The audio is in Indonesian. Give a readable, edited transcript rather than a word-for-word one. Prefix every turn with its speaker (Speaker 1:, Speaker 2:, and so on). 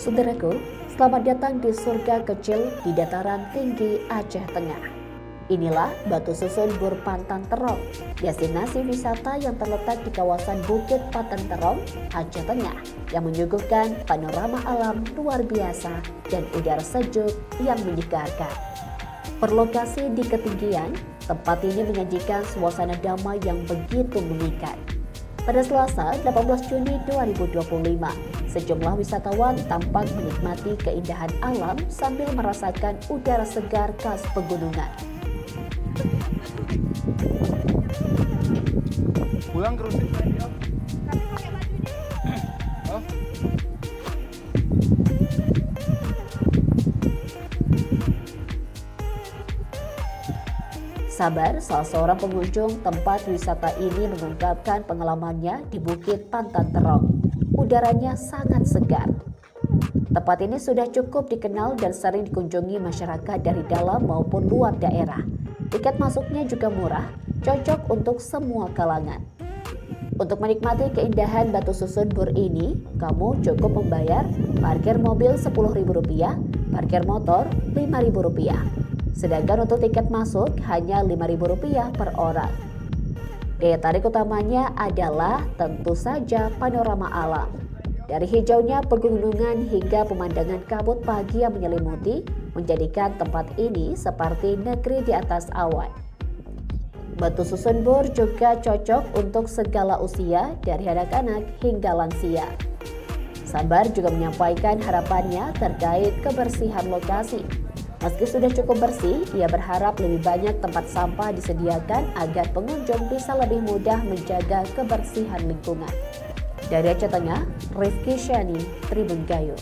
Speaker 1: Saudaraku, selamat datang di surga kecil di dataran tinggi Aceh Tengah. Inilah Batu Susun Bur Pantan Terong, destinasi wisata yang terletak di kawasan Bukit Pantan Terong, Aceh Tengah, yang menyuguhkan panorama alam luar biasa dan udara sejuk yang menyegarkan. Berlokasi di ketinggian, tempat ini menyajikan suasana damai yang begitu memikat. Pada Selasa 18 Juni 2025, sejumlah wisatawan tampak menikmati keindahan alam sambil merasakan udara segar khas pegunungan.
Speaker 2: Pulang terus.
Speaker 1: Sabar, salah seorang pengunjung tempat wisata ini mengungkapkan pengalamannya di Bukit Pantan Terong. Udaranya sangat segar. Tempat ini sudah cukup dikenal dan sering dikunjungi masyarakat dari dalam maupun luar daerah. Tiket masuknya juga murah, cocok untuk semua kalangan. Untuk menikmati keindahan Batu Susun Bur ini, kamu cukup membayar parkir mobil Rp10.000, parkir motor Rp5.000. Sedangkan untuk tiket masuk hanya Rp5.000 per orang. Daya tarik utamanya adalah tentu saja panorama alam. Dari hijaunya pegunungan hingga pemandangan kabut pagi yang menyelimuti menjadikan tempat ini seperti negeri di atas awan. Batu Susun Bur juga cocok untuk segala usia dari anak-anak hingga lansia. Sabar juga menyampaikan harapannya terkait kebersihan lokasi. Meski sudah cukup bersih, ia berharap lebih banyak tempat sampah disediakan agar pengunjung bisa lebih mudah menjaga kebersihan lingkungan. Dari Aceh Tengah, Rifki Syani, Tribun Gayo.